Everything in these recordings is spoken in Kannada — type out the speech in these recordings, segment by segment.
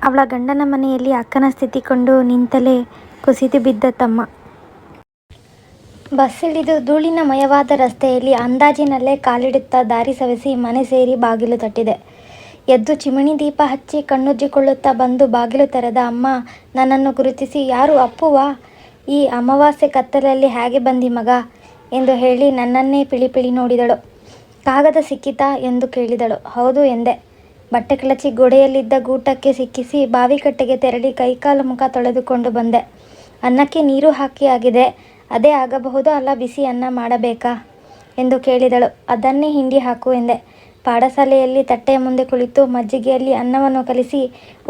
ಅವಳ ಗಂಡನ ಮನೆಯಲ್ಲಿ ಅಕ್ಕನ ಸ್ಥಿತಿ ಕಂಡು ನಿಂತಲೇ ಕುಸಿದು ಬಿದ್ದ ತಮ್ಮ. ಬಸ್ಸಿಳಿದು ಧೂಳಿನ ಮಯವಾದ ರಸ್ತೆಯಲ್ಲಿ ಅಂದಾಜಿನಲ್ಲೇ ಕಾಲಿಡುತ್ತಾ ದಾರಿ ಸವೆಸಿ ಮನೆ ಸೇರಿ ಬಾಗಿಲು ತಟ್ಟಿದೆ. ಎದ್ದು ಚಿಮಣಿ ದೀಪ ಹಚ್ಚಿ ಕಣ್ಣುಜ್ಜಿಕೊಳ್ಳುತ್ತಾ ಬಂದು ಬಾಗಿಲು ತೆರೆದ ಅಮ್ಮ ನನ್ನನ್ನು ಗುರುತಿಸಿ, ಯಾರು ಅಪ್ಪುವಾ? ಈ ಅಮಾವಾಸ್ಯೆ ಕತ್ತಲಲ್ಲಿ ಹೇಗೆ ಬಂದಿ ಮಗ ಎಂದು ಹೇಳಿ ನನ್ನನ್ನೇ ಪಿಳಿ ನೋಡಿದಳು. ಕಾಗದ ಸಿಕ್ಕಿತಾ ಎಂದು ಕೇಳಿದಳು. ಹೌದು ಎಂದೆ. ಬಟ್ಟೆ ಕಳಚಿ ಗೋಡೆಯಲ್ಲಿದ್ದ ಗೂಟಕ್ಕೆ ಸಿಕ್ಕಿಸಿ ಬಾವಿಕಟ್ಟೆಗೆ ತೆರಳಿ ಕೈಕಾಲು ಮುಖ ತೊಳೆದುಕೊಂಡು ಬಂದೆ. ಅನ್ನಕ್ಕೆ ನೀರು ಹಾಕಿ ಆಗಿದೆ. ಅದೇ ಆಗಬಹುದು ಅಲ್ಲ, ಬಿಸಿ ಅನ್ನ ಮಾಡಬೇಕಾ ಎಂದು ಕೇಳಿದಳು. ಅದನ್ನೇ ಹಿಂಡಿ ಹಾಕು ಎಂದೆ. ಪಾಠಶಾಲೆಯಲ್ಲಿ ತಟ್ಟೆಯ ಮುಂದೆ ಕುಳಿತು ಮಜ್ಜಿಗೆಯಲ್ಲಿ ಅನ್ನವನ್ನು ಕಲಿಸಿ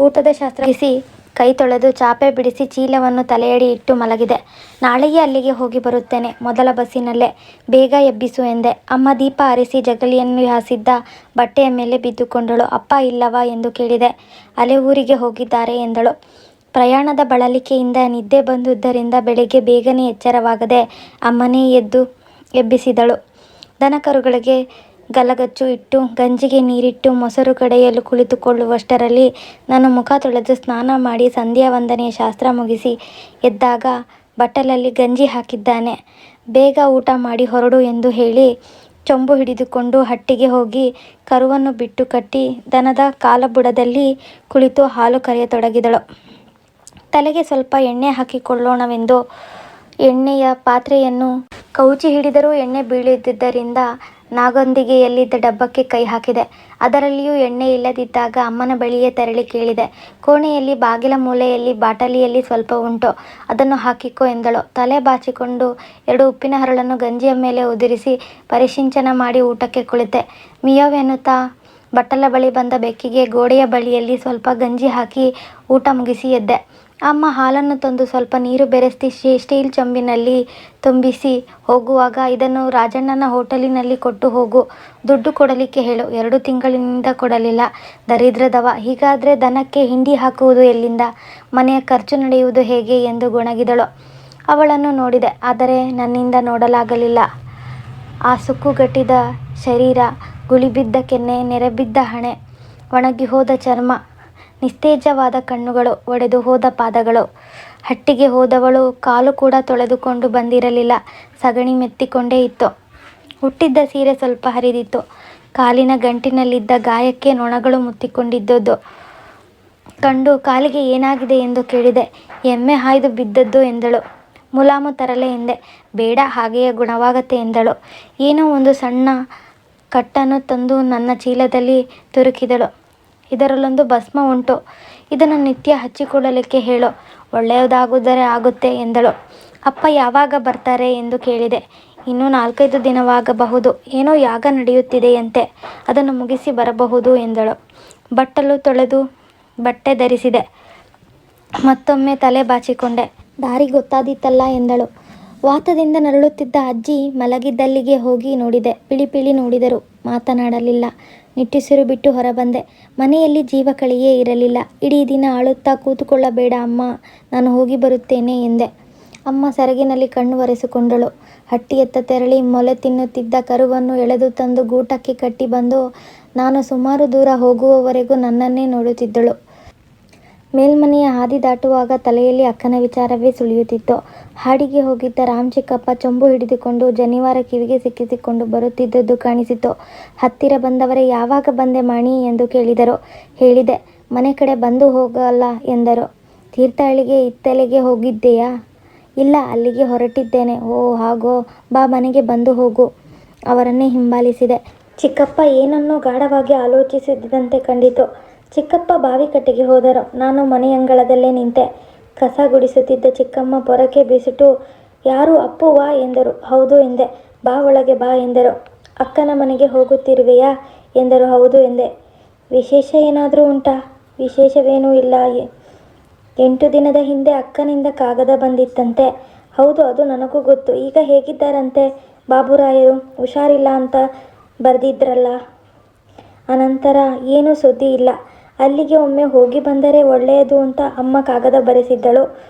ಊಟದ ಶಾಸ್ತ್ರ ಮುಗಿಸಿ ಕೈ ತೊಳೆದು ಚಾಪೆ ಬಿಡಿಸಿ ಚೀಲವನ್ನು ತಲೆಯಡಿ ಇಟ್ಟು ಮಲಗಿದೆ. ನಾಳೆಯೇ ಅಲ್ಲಿಗೆ ಹೋಗಿ ಬರುತ್ತೇನೆ, ಮೊದಲ ಬಸ್ಸಿನಲ್ಲೇ, ಬೇಗ ಎಬ್ಬಿಸು ಎಂದೆ. ಅಮ್ಮ ದೀಪ ಆರಿಸಿ ಜಗಲಿಯನ್ನು ಹಾಸಿದ್ದ ಬಟ್ಟೆಯ ಮೇಲೆ ಬಿದ್ದುಕೊಂಡಳು. ಅಪ್ಪ ಇಲ್ಲವಾ ಎಂದು ಕೇಳಿದೆ. ಅಲೆ ಊರಿಗೆ ಹೋಗಿದ್ದಾರೆ ಎಂದಳು. ಪ್ರಯಾಣದ ಬಳಲಿಕೆಯಿಂದ ನಿದ್ದೆ ಬಂದುದರಿಂದ ಬೆಳಗ್ಗೆ ಬೇಗನೆ ಎಚ್ಚರವಾಗದೆ ಅಮ್ಮನೇ ಎದ್ದು ಎಬ್ಬಿಸಿದಳು. ದನಕರುಗಳಿಗೆ ಗಲಗಚ್ಚು ಇಟ್ಟು ಗಂಜಿಗೆ ನೀರಿಟ್ಟು ಮೊಸರು ಕಡೆಯಲು ಕುಳಿತುಕೊಳ್ಳುವಷ್ಟರಲ್ಲಿ ನಾನು ಮುಖ ತೊಳೆದು ಸ್ನಾನ ಮಾಡಿ ಸಂಧ್ಯಾ ವಂದನೆಯ ಶಾಸ್ತ್ರ ಮುಗಿಸಿ ಎದ್ದಾಗ ಬಟ್ಟಲಲ್ಲಿ ಗಂಜಿ ಹಾಕಿದ್ದಾನೆ, ಬೇಗ ಊಟ ಮಾಡಿ ಹೊರಡು ಎಂದು ಹೇಳಿ ಚೊಂಬು ಹಿಡಿದುಕೊಂಡು ಹಟ್ಟಿಗೆ ಹೋಗಿ ಕರುವನ್ನು ಬಿಟ್ಟು ಕಟ್ಟಿ ದನದ ಕಾಲಬುಡದಲ್ಲಿ ಕುಳಿತು ಹಾಲು ಕರೆಯತೊಡಗಿದಳು. ತಲೆಗೆ ಸ್ವಲ್ಪ ಎಣ್ಣೆ ಹಾಕಿಕೊಳ್ಳೋಣವೆಂದು ಎಣ್ಣೆಯ ಪಾತ್ರೆಯನ್ನು ಕವುಚಿ ಹಿಡಿದರೂ ಎಣ್ಣೆ ಬೀಳದಿದ್ದರಿಂದ ನಾಗೊಂದಿಗೆಯಲ್ಲಿದ್ದ ಡಬ್ಬಕ್ಕೆ ಕೈ ಹಾಕಿದೆ. ಅದರಲ್ಲಿಯೂ ಎಣ್ಣೆ ಇಲ್ಲದಿದ್ದಾಗ ಅಮ್ಮನ ಬಳಿಯೇ ತೆರಳಿ ಕೇಳಿದೆ. ಕೋಣೆಯಲ್ಲಿ ಬಾಗಿಲ ಮೂಲೆಯಲ್ಲಿ ಬಾಟಲಿಯಲ್ಲಿ ಸ್ವಲ್ಪ ಉಂಟು, ಅದನ್ನು ಹಾಕಿಕೊ ಎಂದಳು. ತಲೆ ಬಾಚಿಕೊಂಡು 2 ಉಪ್ಪಿನ ಹರಳನ್ನು ಗಂಜಿಯ ಮೇಲೆ ಉದುರಿಸಿ ಪರಿಸಿಂಚನ ಮಾಡಿ ಊಟಕ್ಕೆ ಕುಳಿತೆ. ಮಿಯವ್ ಎನ್ನುತ್ತಾ ಬಟ್ಟಲ ಬಳಿ ಬಂದ ಬೆಕ್ಕಿಗೆ ಗೋಡೆಯ ಬಳಿಯಲ್ಲಿ ಸ್ವಲ್ಪ ಗಂಜಿ ಹಾಕಿ ಊಟ ಮುಗಿಸಿ ಎದ್ದೆ. ಅಮ್ಮ ಹಾಲನ್ನು ತಂದು ಸ್ವಲ್ಪ ನೀರು ಬೆರೆಸಿ ಸ್ಟೀಲ್ ಚೊಂಬಿನಲ್ಲಿ ತುಂಬಿಸಿ ಹೋಗುವಾಗ, ಇದನ್ನು ರಾಜಣ್ಣನ ಹೋಟೆಲಿನಲ್ಲಿ ಕೊಟ್ಟು ಹೋಗು, ದುಡ್ಡು ಕೊಡಲಿಕ್ಕೆ ಹೇಳು. 2 ತಿಂಗಳಿನಿಂದ ಕೊಡಲಿಲ್ಲ, ದರಿದ್ರದವ. ಹೀಗಾದರೆ ದನಕ್ಕೆ ಹಿಂಡಿ ಹಾಕುವುದು ಎಲ್ಲಿಂದ, ಮನೆಯ ಖರ್ಚು ನಡೆಯುವುದು ಹೇಗೆ ಎಂದು ಗೊಣಗಿದಳು. ಅವಳನ್ನು ನೋಡಿದೆ, ಆದರೆ ನನ್ನಿಂದ ನೋಡಲಾಗಲಿಲ್ಲ. ಆ ಸುಕ್ಕುಗಟ್ಟಿದ ಶರೀರ, ಗುಳಿಬಿದ್ದ ಕೆನ್ನೆ, ನೆರೆಬಿದ್ದ ಹಣೆ, ಒಣಗಿ ಹೋದ ಚರ್ಮ, ನಿಸ್ತೇಜವಾದ ಕಣ್ಣುಗಳು, ಒಡೆದು ಹೋದ ಪಾದಗಳು. ಹಟ್ಟಿಗೆ ಹೋದವಳು ಕಾಲು ಕೂಡ ತೊಳೆದುಕೊಂಡು ಬಂದಿರಲಿಲ್ಲ, ಸಗಣಿ ಮೆತ್ತಿಕೊಂಡೇ ಇತ್ತು. ಹುಟ್ಟಿದ್ದ ಸೀರೆ ಸ್ವಲ್ಪ ಹರಿದಿತ್ತು. ಕಾಲಿನ ಗಂಟಿನಲ್ಲಿದ್ದ ಗಾಯಕ್ಕೆ ನೊಣಗಳು ಮುತ್ತಿಕೊಂಡಿದ್ದುದು ಕಂಡು ಕಾಲಿಗೆ ಏನಾಗಿದೆ ಎಂದು ಕೇಳಿದೆ. ಎಮ್ಮೆ ಹಾಯ್ದು ಬಿದ್ದದ್ದು ಎಂದಳು. ಮುಲಾಮು ತರಲೆ ಎಂದೆ. ಬೇಡ, ಹಾಗೆಯೇ ಗುಣವಾಗತ್ತೆ ಎಂದಳು. ಏನೋ ಒಂದು ಸಣ್ಣ ಕಟ್ಟನ್ನು ತಂದು ನನ್ನ ಚೀಲದಲ್ಲಿ ತುರುಕಿದಳು. ಇದರಲ್ಲೊಂದು ಭಸ್ಮ ಉಂಟು, ಇದನ್ನು ನಿತ್ಯ ಹಚ್ಚಿಕೊಳ್ಳಲಿಕ್ಕೆ ಹೇಳು, ಒಳ್ಳೆಯದಾಗುದರೆ ಆಗುತ್ತೆ ಎಂದಳು. ಅಪ್ಪ ಯಾವಾಗ ಬರ್ತಾರೆ ಎಂದು ಕೇಳಿದೆ. ಇನ್ನೂ 4-5 ದಿನವಾಗಬಹುದು, ಏನೋ ಯಾಗ ನಡೆಯುತ್ತಿದೆಯಂತೆ, ಅದನ್ನು ಮುಗಿಸಿ ಬರಬಹುದು ಎಂದಳು. ಬಟ್ಟಲು ತೊಳೆದು ಬಟ್ಟೆ ಧರಿಸಿದೆ. ಮತ್ತೊಮ್ಮೆ ತಲೆ ಬಾಚಿಕೊಂಡೆ. ದಾರಿ ಗೊತ್ತಾದೀತಲ್ಲ ಎಂದಳು. ವಾತದಿಂದ ನರಳುತ್ತಿದ್ದ ಅಜ್ಜಿ ಮಲಗಿದ್ದಲ್ಲಿಗೆ ಹೋಗಿ ನೋಡಿದೆ. ಪಿಳಿ ನೋಡಿದರು, ಮಾತನಾಡಲಿಲ್ಲ. ನಿಟ್ಟುಸಿರು ಬಿಟ್ಟು ಹೊರಬಂದೆ. ಮನೆಯಲ್ಲಿ ಜೀವಕಳಿಯೇ ಇರಲಿಲ್ಲ. ಇಡೀ ದಿನ ಅಳುತ್ತಾ ಕೂತುಕೊಳ್ಳಬೇಡ ಅಮ್ಮ, ನಾನು ಹೋಗಿ ಬರುತ್ತೇನೆ ಎಂದೆ. ಅಮ್ಮ ಸೆರಗಿನಲ್ಲಿ ಕಣ್ಣು ಒರೆಸಿಕೊಂಡಳು. ಹಟ್ಟಿಯತ್ತ ತೆರಳಿ ಮೊಲೆ ತಿನ್ನುತ್ತಿದ್ದ ಕರುವನ್ನು ಎಳೆದು ತಂದು ಗೂಟಕ್ಕೆ ಕಟ್ಟಿ ಬಂದು ನಾನು ಸುಮಾರು ದೂರ ಹೋಗುವವರೆಗೂ ನನ್ನನ್ನೇ ನೋಡುತ್ತಿದ್ದಳು. ಮೇಲ್ಮನೆಯ ಹಾದಿ ದಾಟುವಾಗ ತಲೆಯಲ್ಲಿ ಅಕ್ಕನ ವಿಚಾರವೇ ಸುಳಿಯುತ್ತಿತ್ತು. ಹಾಡಿಗೆ ಹೋಗಿದ್ದ ರಾಮ್ ಚಿಕ್ಕಪ್ಪ ಚೊಂಬು ಹಿಡಿದುಕೊಂಡು ಜನಿವಾರ ಕಿವಿಗೆ ಸಿಕ್ಕಿಸಿಕೊಂಡು ಬರುತ್ತಿದ್ದುದು ಕಾಣಿಸಿತು. ಹತ್ತಿರ ಬಂದವರೇ, ಯಾವಾಗ ಬಂದೆ ಮಾಣಿ ಎಂದು ಕೇಳಿದರು. ಹೇಳಿದೆ. ಮನೆ ಕಡೆ ಬಂದು ಹೋಗಲ್ಲ ಎಂದರು. ತೀರ್ಥಹಳ್ಳಿಗೆ ಇತ್ತಲೆಗೆ ಹೋಗಿದ್ದೆಯಾ? ಇಲ್ಲ, ಅಲ್ಲಿಗೆ ಹೊರಟಿದ್ದೇನೆ. ಓ ಹಾಗೋ, ಬಾ ಮನೆಗೆ ಬಂದು ಹೋಗು. ಅವರನ್ನೇ ಹಿಂಬಾಲಿಸಿದೆ. ಚಿಕ್ಕಪ್ಪ ಏನನ್ನೋ ಗಾಢವಾಗಿ ಆಲೋಚಿಸಿದಂತೆ ಕಂಡಿತು. ಚಿಕ್ಕಪ್ಪ ಬಾವಿಕಟ್ಟೆಗೆ ಹೋದರು. ನಾನು ಮನೆಯಂಗಳದಲ್ಲೇ ನಿಂತೆ. ಕಸ ಗುಡಿಸುತ್ತಿದ್ದ ಚಿಕ್ಕಮ್ಮ ಪೊರಕೆ ಬೀಸಿಟ್ಟು, ಯಾರು ಅಪ್ಪುವಾ ಎಂದರು. ಹೌದು ಎಂದೆ. ಬಾ ಒಳಗೆ ಬಾ ಎಂದರು. ಅಕ್ಕನ ಮನೆಗೆ ಹೋಗುತ್ತಿರುವೆಯಾ ಎಂದರು. ಹೌದು ಎಂದೆ. ವಿಶೇಷ ಏನಾದರೂ ಉಂಟಾ? ವಿಶೇಷವೇನೂ ಇಲ್ಲ. 8 ದಿನದ ಹಿಂದೆ ಅಕ್ಕನಿಂದ ಕಾಗದ ಬಂದಿತ್ತಂತೆ. ಹೌದು, ಅದು ನನಗೂ ಗೊತ್ತು. ಈಗ ಹೇಗಿದ್ದಾರಂತೆ ಬಾಬುರಾಯರು? ಹುಷಾರಿಲ್ಲ ಅಂತ ಬರೆದಿದ್ರಲ್ಲ. ಅನಂತರ ಏನೂ ಸುದ್ದಿ ಇಲ್ಲ. ಅಲ್ಲಿಗೆ ಒಮ್ಮೆ ಹೋಗಿ ಬಂದರೆ ಒಳ್ಳೆಯದು ಅಂತ ಅಮ್ಮ ಕಾಗದ ಬರೆಸಿದ್ದಳು.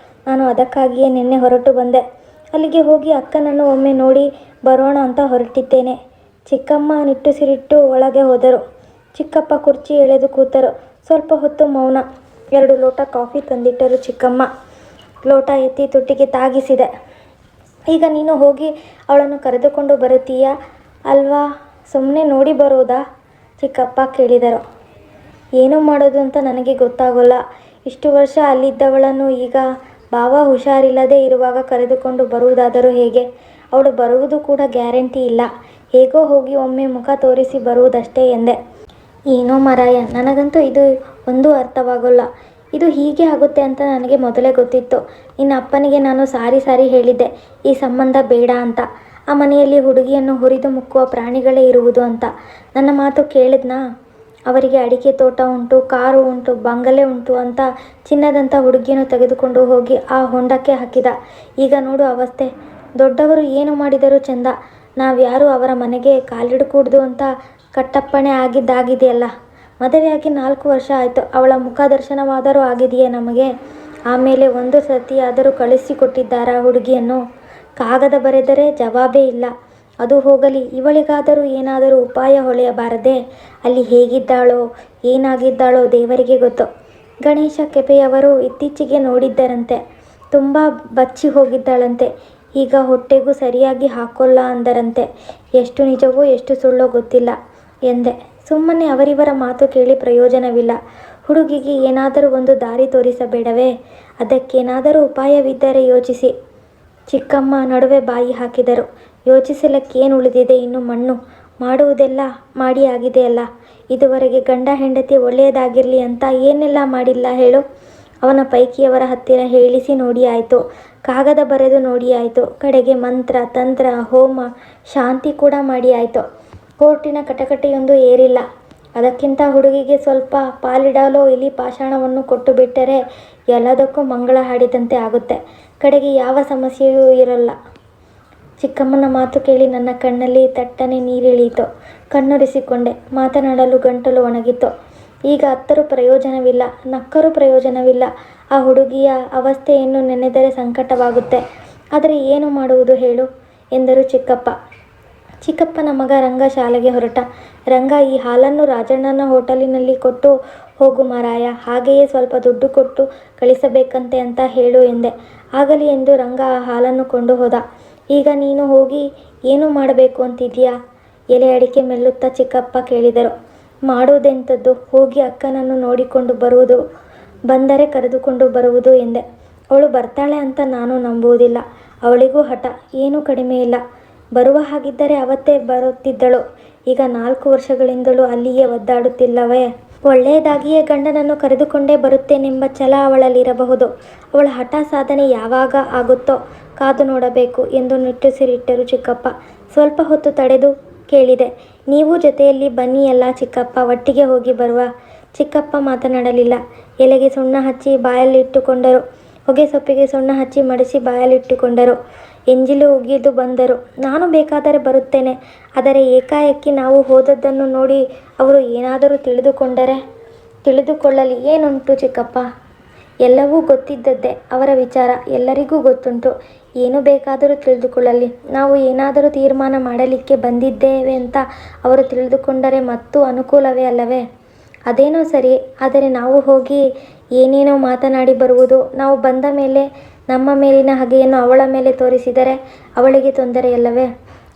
ನಾನು ಅದಕ್ಕಾಗಿಯೇ ನಿನ್ನೆ ಹೊರಟು ಬಂದೆ. ಅಲ್ಲಿಗೆ ಹೋಗಿ ಅಕ್ಕನನ್ನು ಒಮ್ಮೆ ನೋಡಿ ಬರೋಣ ಅಂತ ಹೊರಟಿದ್ದೇನೆ. ಚಿಕ್ಕಮ್ಮ ನಿಟ್ಟುಸಿರಿಟ್ಟು ಒಳಗೆ ಹೋದರು. ಚಿಕ್ಕಪ್ಪ ಕುರ್ಚಿ ಎಳೆದು ಕೂತರು. ಸ್ವಲ್ಪ ಹೊತ್ತು ಮೌನ. 2 ಲೋಟ ಕಾಫಿ ತಂದಿಟ್ಟರು ಚಿಕ್ಕಮ್ಮ. ಲೋಟ ಎತ್ತಿ ತುಟ್ಟಿಗೆ ತಾಗಿಸಿದೆ. ಈಗ ನೀನು ಹೋಗಿ ಅವಳನ್ನು ಕರೆದುಕೊಂಡು ಬರುತ್ತೀಯಾ ಅಲ್ವಾ, ಸುಮ್ಮನೆ ನೋಡಿ ಬರೋದಾ ಚಿಕ್ಕಪ್ಪ ಕೇಳಿದರು. ಏನು ಮಾಡೋದು ಅಂತ ನನಗೆ ಗೊತ್ತಾಗೋಲ್ಲ. ಇಷ್ಟು ವರ್ಷ ಅಲ್ಲಿದ್ದವಳನ್ನು ಈಗ ಭಾವ ಹುಷಾರಿಲ್ಲದೆ ಇರುವಾಗ ಕರೆದುಕೊಂಡು ಬರುವುದಾದರೂ ಹೇಗೆ? ಅವಳು ಬರುವುದು ಕೂಡ ಗ್ಯಾರಂಟಿ ಇಲ್ಲ. ಹೇಗೋ ಹೋಗಿ ಒಮ್ಮೆ ಮುಖ ತೋರಿಸಿ ಬರುವುದಷ್ಟೇ ಎಂದೆ. ಏನೋ ಮಾರಾಯ, ನನಗಂತೂ ಇದು ಒಂದೂ ಅರ್ಥವಾಗೋಲ್ಲ. ಇದು ಹೀಗೆ ಆಗುತ್ತೆ ಅಂತ ನನಗೆ ಮೊದಲೇ ಗೊತ್ತಿತ್ತು. ನಿನ್ನ ಅಪ್ಪನಿಗೆ ನಾನು ಸಾರಿ ಹೇಳಿದ್ದೆ ಈ ಸಂಬಂಧ ಬೇಡ ಅಂತ. ಆ ಮನೆಯಲ್ಲಿ ಹುಡುಗಿಯನ್ನು ಹುರಿದು ಮುಕ್ಕುವ ಪ್ರಾಣಿಗಳೇ ಇರುವುದು ಅಂತ. ನನ್ನ ಮಾತು ಕೇಳಿದ್ನಾ? ಅವರಿಗೆ ಅಡಿಕೆ ತೋಟ ಉಂಟು, ಕಾರು ಉಂಟು, ಬಂಗಲೆ ಉಂಟು ಅಂತ ಚಿನ್ನದಂಥ ಹುಡುಗಿಯನ್ನು ತೆಗೆದುಕೊಂಡು ಹೋಗಿ ಆ ಹೊಂಡಕ್ಕೆ ಹಾಕಿದ. ಈಗ ನೋಡು ಅವಸ್ಥೆ. ದೊಡ್ಡವರು ಏನು ಮಾಡಿದರೂ ಚೆಂದ, ನಾವ್ಯಾರು ಅವರ ಮನೆಗೆ ಕಾಲಿಡಕೂಡ್ದು ಅಂತ ಕಟ್ಟಪ್ಪಣೆ ಆಗಿದ್ದಾಗಿದೆಯಲ್ಲ. ಮದುವೆಯಾಗಿ 4 ವರ್ಷ ಆಯಿತು. ಅವಳ ಮುಖ ದರ್ಶನವಾದರೂ ಆಗಿದೆಯೇ ನಮಗೆ? ಆಮೇಲೆ ಒಂದು ಸತಿಯಾದರೂ ಕಳಿಸಿಕೊಟ್ಟಿದ್ದಾರಾ ಹುಡುಗಿಯನ್ನು? ಕಾಗದ ಬರೆದರೆ ಜವಾಬೇ ಇಲ್ಲ. ಅದು ಹೋಗಲಿ, ಇವಳಿಗಾದರೂ ಏನಾದರೂ ಉಪಾಯ ಹೊಳೆಯಬಾರದೆ? ಅಲ್ಲಿ ಹೇಗಿದ್ದಾಳೋ ಏನಾಗಿದ್ದಾಳೋ ದೇವರಿಗೆ ಗೊತ್ತು. ಗಣೇಶ ಕೆಪೆಯವರು ಇತ್ತೀಚೆಗೆ ನೋಡಿದ್ದರಂತೆ. ತುಂಬ ಬಚ್ಚಿ ಹೋಗಿದ್ದಾಳಂತೆ. ಈಗ ಹೊಟ್ಟೆಗೂ ಸರಿಯಾಗಿ ಹಾಕೋಲ್ಲ ಅಂದರಂತೆ. ಎಷ್ಟು ನಿಜವೋ ಎಷ್ಟು ಸುಳ್ಳೋ ಗೊತ್ತಿಲ್ಲ ಎಂದೆ. ಸುಮ್ಮನೆ ಅವರಿವರ ಮಾತು ಕೇಳಿ ಪ್ರಯೋಜನವಿಲ್ಲ. ಹುಡುಗಿಗೆ ಏನಾದರೂ ಒಂದು ದಾರಿ ತೋರಿಸಬೇಡವೇ? ಅದಕ್ಕೇನಾದರೂ ಉಪಾಯವಿದ್ದರೆ ಯೋಚಿಸಿ. ಚಿಕ್ಕಮ್ಮ ನಡುವೆ ಬಾಯಿ ಹಾಕಿದರು. ಯೋಚಿಸಲಿಕ್ಕೇನು ಉಳಿದಿದೆ ಇನ್ನು? ಮಣ್ಣು ಮಾಡುವುದೆಲ್ಲ ಮಾಡಿ ಆಗಿದೆಯಲ್ಲ. ಇದುವರೆಗೆ ಗಂಡ ಹೆಂಡತಿ ಒಳ್ಳೆಯದಾಗಿರಲಿ ಅಂತ ಏನೆಲ್ಲ ಮಾಡಿಲ್ಲ ಹೇಳು? ಅವನ ಪೈಕಿಯವರ ಹತ್ತಿರ ಹೇಳಿಸಿ ನೋಡಿ ಆಯಿತು, ಕಾಗದ ಬರೆದು ನೋಡಿ ಆಯಿತು, ಕಡೆಗೆ ಮಂತ್ರ ತಂತ್ರ ಹೋಮ ಶಾಂತಿ ಕೂಡ ಮಾಡಿ ಆಯಿತು. ಕೋರ್ಟಿನ ಕಟಕಟೆಯೊಂದು ಏರಿಲ್ಲ. ಅದಕ್ಕಿಂತ ಹುಡುಗಿಗೆ ಸ್ವಲ್ಪ ಪಾಲಿಡಲು ಇಲಿ ಪಾಷಾಣವನ್ನು ಕೊಟ್ಟು ಬಿಟ್ಟರೆ ಎಲ್ಲದಕ್ಕೂ ಮಂಗಳ ಹಾಡಿದಂತೆ ಆಗುತ್ತೆ. ಕಡೆಗೆ ಯಾವ ಸಮಸ್ಯೆಯೂ ಇರಲ್ಲ. ಚಿಕ್ಕಮ್ಮನ ಮಾತು ಕೇಳಿ ನನ್ನ ಕಣ್ಣಲ್ಲಿ ತಟ್ಟನೆ ನೀರಿಳಿಯಿತು. ಕಣ್ಣೊರೆಸಿಕೊಂಡೆ. ಮಾತನಾಡಲು ಗಂಟಲು ಒಣಗಿತು. ಈಗ ಅತ್ತರೂ ಪ್ರಯೋಜನವಿಲ್ಲ, ನಕ್ಕರೂ ಪ್ರಯೋಜನವಿಲ್ಲ. ಆ ಹುಡುಗಿಯ ಅವಸ್ಥೆಯನ್ನು ನೆನೆದರೆ ಸಂಕಟವಾಗುತ್ತೆ. ಆದರೆ ಏನು ಮಾಡುವುದು ಹೇಳು ಎಂದರು ಚಿಕ್ಕಪ್ಪ. ಚಿಕ್ಕಪ್ಪನ ಮಗ ರಂಗ ಶಾಲೆಗೆ ಹೊರಟ. ರಂಗ, ಈ ಹಾಲನ್ನು ರಾಜಣ್ಣನ ಹೋಟೆಲಿನಲ್ಲಿ ಕೊಟ್ಟು ಹೋಗು ಮಾರಾಯ. ಹಾಗೆಯೇ ಸ್ವಲ್ಪ ದುಡ್ಡು ಕೊಟ್ಟು ಕಳಿಸಬೇಕಂತೆ ಅಂತ ಹೇಳು ಎಂದೆ. ಆಗಲಿ ಎಂದು ರಂಗ ಆ ಹಾಲನ್ನು ಕೊಂಡು ಹೋದ. ಈಗ ನೀನು ಹೋಗಿ ಏನು ಮಾಡಬೇಕು ಅಂತಿದ್ಯಾ? ಎಲೆ ಅಡಿಕೆ ಮೆಲ್ಲುತ್ತಾ ಚಿಕ್ಕಪ್ಪ ಕೇಳಿದರು. ಮಾಡುವುದೆಂಥದ್ದು? ಹೋಗಿ ಅಕ್ಕನನ್ನು ನೋಡಿಕೊಂಡು ಬರುವುದು, ಬಂದರೆ ಕರೆದುಕೊಂಡು ಬರುವುದು ಎಂದೆ. ಅವಳು ಬರ್ತಾಳೆ ಅಂತ ನಾನು ನಂಬುವುದಿಲ್ಲ. ಅವಳಿಗೂ ಹಠ ಏನೂ ಕಡಿಮೆ ಇಲ್ಲ. ಬರುವ ಹಾಗಿದ್ದರೆ ಅವತ್ತೇ ಬರುತ್ತಿದ್ದಳು. ಈಗ 4 ವರ್ಷಗಳಿಂದಲೂ ಅಲ್ಲಿಯೇ ಒದ್ದಾಡುತ್ತಿಲ್ಲವೇ? ಒಳ್ಳೆಯದಾಗಿಯೇ ಗಂಡನನ್ನು ಕರೆದುಕೊಂಡೇ ಬರುತ್ತೇನೆಂಬ ಛಲ ಅವಳಲ್ಲಿರಬಹುದು. ಅವಳ ಹಠ ಸಾಧನೆ ಯಾವಾಗ ಆಗುತ್ತೋ ಕಾದು ನೋಡಬೇಕು ಎಂದು ನಿಟ್ಟುಸಿರಿಟ್ಟರು ಚಿಕ್ಕಪ್ಪ. ಸ್ವಲ್ಪ ಹೊತ್ತು ತಡೆದು ಕೇಳಿದೆ, ನೀವು ಜೊತೆಯಲ್ಲಿ ಬನ್ನಿಯಲ್ಲ ಚಿಕ್ಕಪ್ಪ, ಒಟ್ಟಿಗೆ ಹೋಗಿ ಬರುವ. ಚಿಕ್ಕಪ್ಪ ಮಾತನಾಡಲಿಲ್ಲ. ಎಲೆಗೆ ಸುಣ್ಣ ಹಚ್ಚಿ ಬಾಯಲ್ಲಿಟ್ಟುಕೊಂಡರು. ಹೊಗೆ ಸೊಪ್ಪಿಗೆ ಸುಣ್ಣ ಹಚ್ಚಿ ಮಡಿಸಿ ಬಾಯಲ್ಲಿಟ್ಟುಕೊಂಡರು. ಎಂಜಿಲು ಉಗಿದು ಬಂದರು. ನಾನು ಬೇಕಾದರೆ ಬರುತ್ತೇನೆ. ಆದರೆ ಏಕಾಏಕಿ ನಾವು ಹೋದದ್ದನ್ನು ನೋಡಿ ಅವರು ಏನಾದರೂ ತಿಳಿದುಕೊಂಡರೆ? ತಿಳಿದುಕೊಳ್ಳಲಿ, ಏನುಂಟು ಚಿಕ್ಕಪ್ಪ? ಎಲ್ಲವೂ ಗೊತ್ತಿದ್ದದ್ದೇ ಅವರ ವಿಚಾರ. ಎಲ್ಲರಿಗೂ ಗೊತ್ತುಂಟು. ಏನು ಬೇಕಾದರೂ ತಿಳಿದುಕೊಳ್ಳಲಿ. ನಾವು ಏನಾದರೂ ತೀರ್ಮಾನ ಮಾಡಲಿಕ್ಕೆ ಬಂದಿದ್ದೇವೆ ಅಂತ ಅವರು ತಿಳಿದುಕೊಂಡರೆ ಮತ್ತೂ ಅನುಕೂಲವೇ ಅಲ್ಲವೇ? ಅದೇನೋ ಸರಿ. ಆದರೆ ನಾವು ಹೋಗಿ ಏನೇನೋ ಮಾತನಾಡಿ ಬರುವುದು. ನಾವು ಬಂದ ಮೇಲೆ ನಮ್ಮ ಮೇಲಿನ ಹಗೆಯನ್ನು ಅವಳ ಮೇಲೆ ತೋರಿಸಿದರೆ ಅವಳಿಗೆ ತೊಂದರೆಯಲ್ಲವೇ?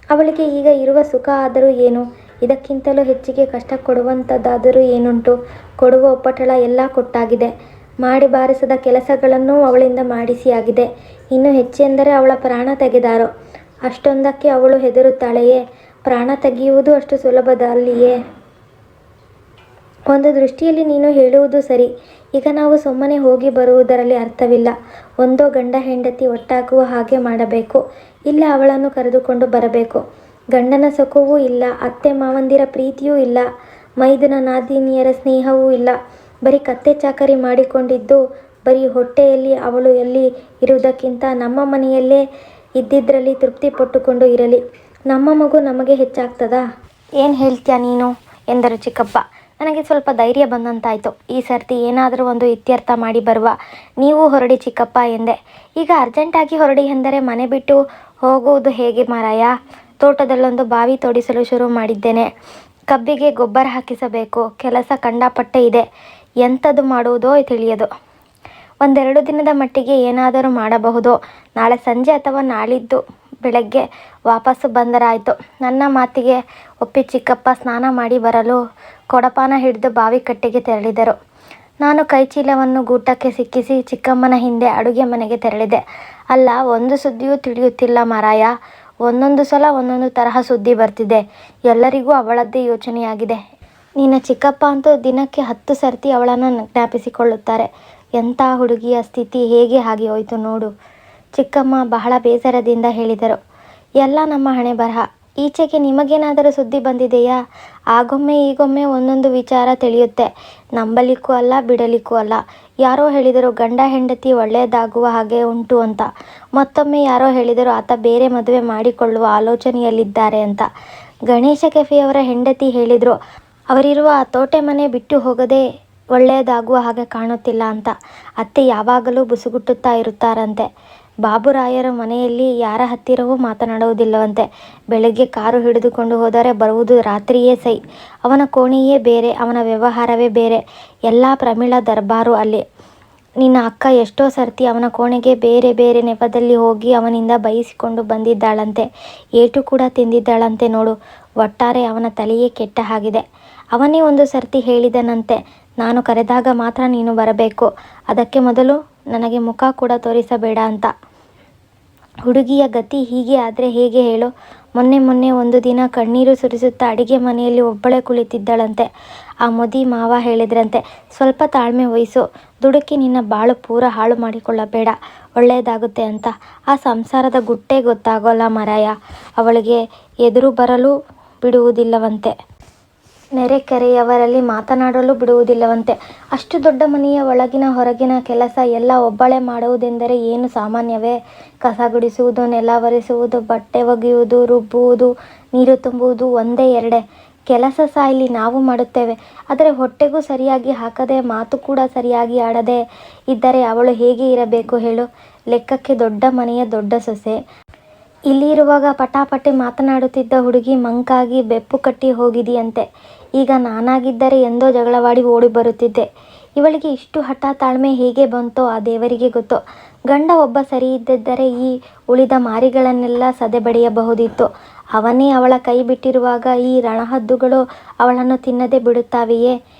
ಅವಳಿಗೆ ಈಗ ಇರುವ ಸುಖ ಆದರೂ ಏನು? ಇದಕ್ಕಿಂತಲೂ ಹೆಚ್ಚಿಗೆ ಕಷ್ಟ ಕೊಡುವಂಥದ್ದಾದರೂ ಏನುಂಟು? ಕೊಡುವ ಉಪಟಳ ಎಲ್ಲ ಕೊಟ್ಟಾಗಿದೆ. ಮಾಡಿ ಬಾರಿಸದ ಕೆಲಸಗಳನ್ನೂ ಅವಳಿಂದ ಮಾಡಿಸಿಯಾಗಿದೆ. ಇನ್ನು ಹೆಚ್ಚೆಂದರೆ ಅವಳ ಪ್ರಾಣ ತೆಗೆದಾರೋ ಅಷ್ಟೊಂದಕ್ಕೆ ಅವಳು ಹೆದರುತ್ತಾಳೆಯೇ? ಪ್ರಾಣ ತೆಗೆಯುವುದು ಅಷ್ಟು ಸುಲಭದಲ್ಲಿಯೇ? ಒಂದು ದೃಷ್ಟಿಯಲ್ಲಿ ನೀನು ಹೇಳುವುದು ಸರಿ. ಈಗ ನಾವು ಸುಮ್ಮನೆ ಹೋಗಿ ಬರುವುದರಲ್ಲಿ ಅರ್ಥವಿಲ್ಲ. ಒಂದೋ ಗಂಡ ಹೆಂಡತಿ ಒಟ್ಟಾಗುವ ಹಾಗೆ ಮಾಡಬೇಕು, ಇಲ್ಲ ಅವಳನ್ನು ಕರೆದುಕೊಂಡು ಬರಬೇಕು. ಗಂಡನ ಸುಖವೂ ಇಲ್ಲ, ಅತ್ತೆ ಮಾವಂದಿರ ಪ್ರೀತಿಯೂ ಇಲ್ಲ, ಮೈದುನ ನಾದಿನಿಯರ ಸ್ನೇಹವೂ ಇಲ್ಲ. ಬರೀ ಕತ್ತೆ ಚಾಕರಿ ಮಾಡಿಕೊಂಡಿದ್ದು, ಬರೀ ಹೊಟ್ಟೆಯಲ್ಲಿ ಅವಳು ಎಲ್ಲಿ ಇರುವುದಕ್ಕಿಂತ ನಮ್ಮ ಮನೆಯಲ್ಲೇ ಇದ್ದಿದ್ರಲ್ಲಿ ತೃಪ್ತಿ ಪಟ್ಟುಕೊಂಡು ಇರಲಿ. ನಮ್ಮ ಮಗು ನಮಗೆ ಹೆಚ್ಚಾಗ್ತದಾ? ಏನು ಹೇಳ್ತೀಯ ನೀನು ಎಂದರು ಚಿಕ್ಕಪ್ಪ. ನನಗೆ ಸ್ವಲ್ಪ ಧೈರ್ಯ ಬಂದಂತಾಯಿತು. ಈ ಸರ್ತಿ ಏನಾದರೂ ಒಂದು ಇತ್ಯರ್ಥ ಮಾಡಿ ಬರುವ. ನೀವು ಹೊರಡಿ ಚಿಕ್ಕಪ್ಪ ಎಂದೆ. ಈಗ ಅರ್ಜೆಂಟಾಗಿ ಹೊರಡಿ ಎಂದರೆ ಮನೆ ಬಿಟ್ಟು ಹೋಗುವುದು ಹೇಗೆ ಮಾರಾಯ? ತೋಟದಲ್ಲೊಂದು ಬಾವಿ ತೋಡಿಸಲು ಶುರು ಮಾಡಿದ್ದೇನೆ. ಕಬ್ಬಿಗೆ ಗೊಬ್ಬರ ಹಾಕಿಸಬೇಕು. ಕೆಲಸ ಕಂಡಾಪಟ್ಟೆ ಇದೆ. ಎಂಥದ್ದು ಮಾಡುವುದೋ ತಿಳಿಯದು. ಒಂದೆರಡು ದಿನದ ಮಟ್ಟಿಗೆ ಏನಾದರೂ ಮಾಡಬಹುದು. ನಾಳೆ ಸಂಜೆ ಅಥವಾ ನಾಳಿದ್ದು ಬೆಳಗ್ಗೆ ವಾಪಸ್ಸು ಬಂದರಾಯಿತು. ನನ್ನ ಮಾತಿಗೆ ಒಪ್ಪಿ ಚಿಕ್ಕಪ್ಪ ಸ್ನಾನ ಮಾಡಿ ಬರಲು ಕೊಡಪಾನ ಹಿಡಿದು ಬಾವಿಕಟ್ಟೆಗೆ ತೆರಳಿದರು. ನಾನು ಕೈಚೀಲವನ್ನು ಗೂಟಕ್ಕೆ ಸಿಕ್ಕಿಸಿ ಚಿಕ್ಕಮ್ಮನ ಹಿಂದೆ ಅಡುಗೆ ಮನೆಗೆ ತೆರಳಿದೆ. ಅಲ್ಲ, ಒಂದು ಸುದ್ದಿಯೂ ತಿಳಿಯುತ್ತಿಲ್ಲ ಮಾರಾಯ. ಒಂದೊಂದು ಸಲ ಒಂದೊಂದು ತರಹ ಸುದ್ದಿ ಬರ್ತಿದೆ. ಎಲ್ಲರಿಗೂ ಅವಳದ್ದೇ ಯೋಚನೆಯಾಗಿದೆ. ನಿನ್ನ ಚಿಕ್ಕಪ್ಪ ಅಂತೂ ದಿನಕ್ಕೆ 10 ಸರ್ತಿ ಅವಳನ್ನು ಜ್ಞಾಪಿಸಿಕೊಳ್ಳುತ್ತಾರೆ. ಎಂಥ ಹುಡುಗಿಯ ಸ್ಥಿತಿ ಹೇಗೆ ಆಗಿ ಹೋಯಿತು ನೋಡು. ಚಿಕ್ಕಮ್ಮ ಬಹಳ ಬೇಸರದಿಂದ ಹೇಳಿದರು. ಎಲ್ಲ ನಮ್ಮ ಹಣೆ ಬರಹ. ಈಚೆಗೆ ನಿಮಗೇನಾದರೂ ಸುದ್ದಿ ಬಂದಿದೆಯಾ? ಆಗೊಮ್ಮೆ ಈಗೊಮ್ಮೆ ಒಂದೊಂದು ವಿಚಾರ ತಿಳಿಯುತ್ತೆ. ನಂಬಲಿಕ್ಕೂ ಅಲ್ಲ, ಬಿಡಲಿಕ್ಕೂ ಅಲ್ಲ. ಯಾರೋ ಹೇಳಿದರು ಗಂಡ ಹೆಂಡತಿ ಒಳ್ಳೆಯದಾಗುವ ಹಾಗೆ ಉಂಟು ಅಂತ. ಮತ್ತೊಮ್ಮೆ ಯಾರೋ ಹೇಳಿದರು ಆತ ಬೇರೆ ಮದುವೆ ಮಾಡಿಕೊಳ್ಳುವ ಆಲೋಚನೆಯಲ್ಲಿದ್ದಾರೆ ಅಂತ. ಗಣೇಶ ಕೆಫೆಯವರ ಹೆಂಡತಿ ಹೇಳಿದರು ಅವರಿರುವ ಆ ತೋಟೆ ಮನೆ ಬಿಟ್ಟು ಹೋಗದೆ ಒಳ್ಳೆಯದಾಗುವ ಹಾಗೆ ಕಾಣುತ್ತಿಲ್ಲ ಅಂತ. ಅತ್ತೆ ಯಾವಾಗಲೂ ಬುಸುಗುಟ್ಟುತ್ತಾ ಇರುತ್ತಾರಂತೆ. ಬಾಬುರಾಯರ ಮನೆಯಲ್ಲಿ ಯಾರ ಹತ್ತಿರವೂ ಮಾತನಾಡುವುದಿಲ್ಲವಂತೆ. ಬೆಳಗ್ಗೆ ಕಾರು ಹಿಡಿದುಕೊಂಡು ಹೋದರೆ ಬರುವುದು ರಾತ್ರಿಯೇ ಸೈ. ಅವನ ಕೋಣೆಯೇ ಬೇರೆ, ಅವನ ವ್ಯವಹಾರವೇ ಬೇರೆ. ಎಲ್ಲ ಪ್ರಮಿಳ ದರ್ಬಾರು ಅಲ್ಲಿ. ನಿನ್ನ ಅಕ್ಕ ಎಷ್ಟೋ ಸರ್ತಿ ಅವನ ಕೋಣೆಗೆ ಬೇರೆ ಬೇರೆ ನೆಪದಲ್ಲಿ ಹೋಗಿ ಅವನಿಂದ ಬೈಸಿಕೊಂಡು ಬಂದಿದ್ದಾಳಂತೆ. ಏಟು ಕೂಡ ತಿಂದಿದ್ದಾಳಂತೆ ನೋಡು. ಒಟ್ಟಾರೆ ಅವನ ತಲೆಯೇ ಕೆಟ್ಟ ಹಾಗಿದೆ. ಅವನೇ ಒಂದು ಸರ್ತಿ ಹೇಳಿದನಂತೆ, ನಾನು ಕರೆದಾಗ ಮಾತ್ರ ನೀನು ಬರಬೇಕು, ಅದಕ್ಕೆ ಮೊದಲು ನನಗೆ ಮುಖ ಕೂಡ ತೋರಿಸಬೇಡ ಅಂತ. ಹುಡುಗಿಯ ಗತಿ ಹೀಗೆ ಆದರೆ ಹೇಗೆ ಹೇಳು? ಮೊನ್ನೆ ಒಂದು ದಿನ ಕಣ್ಣೀರು ಸುರಿಸುತ್ತಾ ಅಡಿಗೆ ಮನೆಯಲ್ಲಿ ಒಬ್ಬಳೇ ಕುಳಿತಿದ್ದಳಂತೆ. ಆ ಮೋದಿ ಮಾವ ಹೇಳಿದ್ರಂತೆ, ಸ್ವಲ್ಪ ತಾಳ್ಮೆ ವಹಿಸು, ದುಡುಕಿ ನಿನ್ನ ಬಾಳು ಪೂರ ಹಾಳು ಮಾಡಿಕೊಳ್ಳಬೇಡ, ಒಳ್ಳೆಯದಾಗುತ್ತೆ ಅಂತ. ಆ ಸಂಸಾರದ ಗುಟ್ಟೇ ಗೊತ್ತಾಗೋಲ್ಲ ಮಾರಾಯ. ಅವಳಿಗೆ ಎದುರು ಬರಲು ಬಿಡುವುದಿಲ್ಲವಂತೆ. ನೆರೆಕೆರೆಯವರಲ್ಲಿ ಮಾತನಾಡಲು ಬಿಡುವುದಿಲ್ಲವಂತೆ. ಅಷ್ಟು ದೊಡ್ಡ ಮನೆಯ ಒಳಗಿನ ಹೊರಗಿನ ಕೆಲಸ ಎಲ್ಲ ಒಬ್ಬಳೇ ಮಾಡುವುದೆಂದರೆ ಏನು ಸಾಮಾನ್ಯವೇ? ಕಸ ಗುಡಿಸುವುದು, ನೆಲ ಒರೆಸುವುದು, ಬಟ್ಟೆ ಒಗೆಯುವುದು, ರುಬ್ಬುವುದು, ನೀರು ತುಂಬುವುದು ಒಂದೇ ಎರಡೇ ಕೆಲಸ ಸಾಯಲಿ ನಾವು ಮಾಡುತ್ತೇವೆ. ಆದರೆ ಹೊಟ್ಟೆಗೂ ಸರಿಯಾಗಿ ಹಾಕದೆ, ಮಾತು ಕೂಡ ಸರಿಯಾಗಿ ಆಡದೆ ಇದ್ದರೆ ಅವಳು ಹೇಗೆ ಇರಬೇಕು ಹೇಳು? ಲೆಕ್ಕಕ್ಕೆ ದೊಡ್ಡ ಮನೆಯ ದೊಡ್ಡ ಸೊಸೆ. ಇಲ್ಲಿ ಇರುವಾಗ ಪಟಾಪಟಿ ಮಾತನಾಡುತ್ತಿದ್ದ ಹುಡುಗಿ ಮಂಕಾಗಿ ಬೆಪ್ಪು ಕಟ್ಟಿ ಹೋಗಿದೆಯಂತೆ. ಈಗ ನಾನಾಗಿದ್ದರೆ ಎಂದೋ ಜಗಳವಾಡಿ ಓಡಿ ಬರುತ್ತಿದ್ದೆ. ಇವಳಿಗೆ ಇಷ್ಟು ಹಠ ತಾಳ್ಮೆ ಹೇಗೆ ಬಂತೋ ಆ ದೇವರಿಗೆ ಗೊತ್ತು. ಗಂಡ ಒಬ್ಬ ಸರಿ ಇದ್ದಿದ್ದರೆ ಈ ಉಳಿದ ಮಾರಿಗಳನ್ನೆಲ್ಲ ಸದೆಬಡಿಯಬಹುದಿತ್ತು. ಅವನೇ ಅವಳ ಕೈ ಬಿಟ್ಟಿರುವಾಗ ಈ ರಣಹದ್ದುಗಳು ಅವಳನ್ನು ತಿನ್ನದೆ ಬಿಡುತ್ತಾವೆಯೇ?